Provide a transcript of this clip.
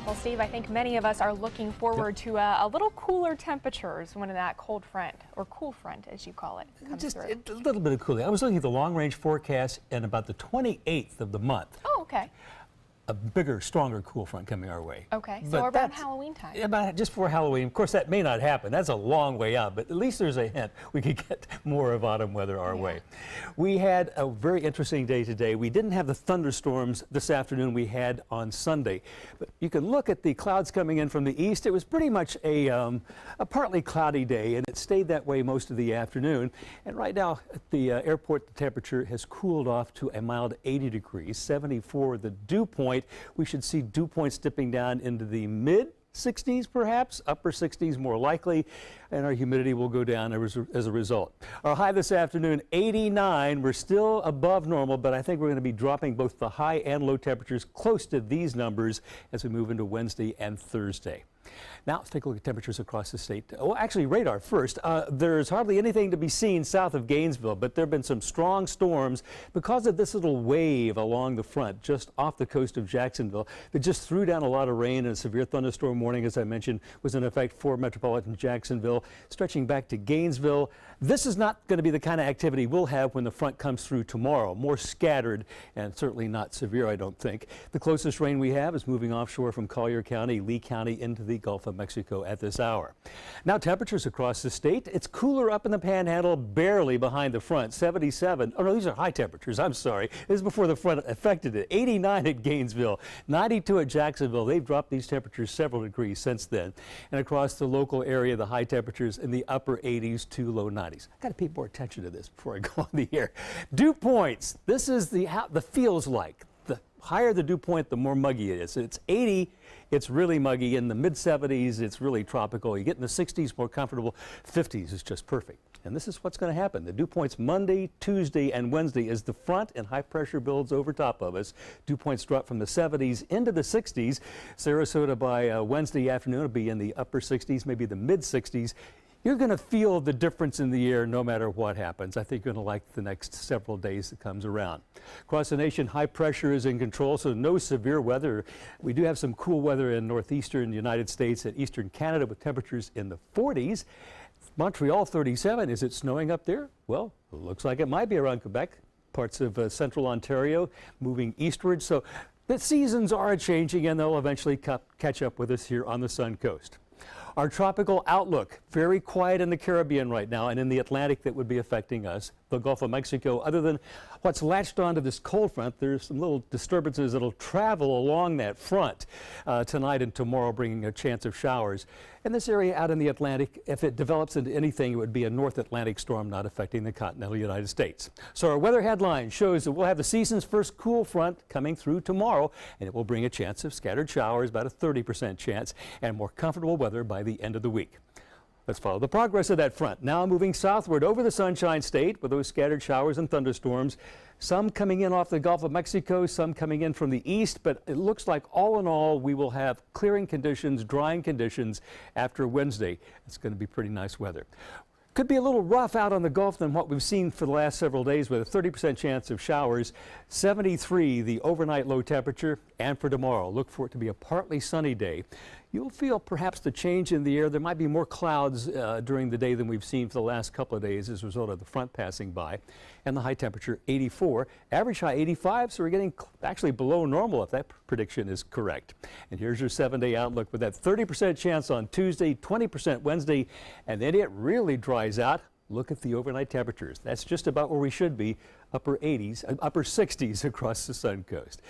Well, Steve, I think many of us are looking forward to a little cooler temperatures when that cold front, or cool front as you call it, comes Just through. a little bit of cooling. I was looking at the long-range forecast, and about the 28th of the month, Oh, okay. a bigger, stronger cool front coming our way. Okay, so But around that's Halloween time. about just before Halloween. Of course, that may not happen. That's a long way out, but at least there's a hint we could get more of autumn weather our way. We had a very interesting day today. We didn't have the thunderstorms this afternoon we had on Sunday, but you can look at the clouds coming in from the east. It was pretty much a partly cloudy day, and it stayed that way most of the afternoon. And right now at the airport, the temperature has cooled off to a mild 80 degrees, 74 the dew point. We should see dew points dipping down into the mid 60s perhaps, upper 60s more likely, and our humidity will go down as a result. Our high this afternoon, 89. We're still above normal, but I think we're going to be dropping both the high and low temperatures close to these numbers as we move into Wednesday and Thursday. Now let's take a look at temperatures across the state. Oh, actually radar first. There's hardly anything to be seen south of Gainesville, but there have been some strong storms because of this little wave along the front just off the coast of Jacksonville that just threw down a lot of rain, and a severe thunderstorm warning, as I mentioned, was in effect for metropolitan Jacksonville, stretching back to Gainesville. This is not going to be the kind of activity we'll have when the front comes through tomorrow. More scattered and certainly not severe, I don't think. The closest rain we have is moving offshore from Collier County, Lee County into the Gulf of Mexico at this hour. Now temperatures across the state. It's cooler up in the Panhandle, barely behind the front, 77. Oh no, these are high temperatures. I'm sorry. This is before the front affected it. 89 at Gainesville, 92 at Jacksonville. They've dropped these temperatures several degrees since then. And across the local area, the high temperatures in the upper 80s to low 90s. I've got to pay more attention to this before I go on the air. Dew points. This is how the feels like. The higher the dew point, the more muggy it is. It's 80. It's really muggy. In the mid-70s, it's really tropical. You get in the 60s, more comfortable. 50s is just perfect. And this is what's going to happen. The dew points Monday, Tuesday, and Wednesday as the front and high pressure builds over top of us. Dew points drop from the 70s into the 60s. Sarasota by Wednesday afternoon will be in the upper 60s, maybe the mid 60s. You're going to feel the difference in the air no matter what happens. I think you're going to like the next several days that comes around. Across the nation, high pressure is in control, so no severe weather. We do have some cool weather in northeastern United States and eastern Canada with temperatures in the 40s. Montreal 37. Is it snowing up there? Well, it looks like it might be around Quebec, parts of central Ontario, moving eastward. So the seasons are changing, and they'll eventually catch up with us here on the Sun Coast. Our tropical outlook, very quiet in the Caribbean right now, and in the Atlantic that would be affecting us. The Gulf of Mexico, other than what's latched onto this cold front, there's some little disturbances that'll travel along that front tonight and tomorrow, bringing a chance of showers. And this area out in the Atlantic, if it develops into anything, it would be a North Atlantic storm not affecting the continental United States. So our weather headline shows that we'll have the season's first cool front coming through tomorrow, and it will bring a chance of scattered showers, about a 30% chance, and more comfortable weather by the end of the week. Let's follow the progress of that front. Now moving southward over the Sunshine State with those scattered showers and thunderstorms. Some coming in off the Gulf of Mexico, some coming in from the east, but it looks like all in all we will have clearing conditions, drying conditions after Wednesday. It's going to be pretty nice weather. Could be a little rough out on the Gulf than what we've seen for the last several days with a 30% chance of showers. 73 the overnight low temperature, and for tomorrow look for it to be a partly sunny day. You'll feel perhaps the change in the air. There might be more clouds during the day than we've seen for the last couple of days as a result of the front passing by. And the high temperature 84, average high 85, so we're getting actually below normal if that prediction is correct. And here's your 7-day outlook with that 30% chance on Tuesday, 20% Wednesday, and then it really dries out. Look at the overnight temperatures. That's just about where we should be, upper 80s, upper 60s across the Sun Coast.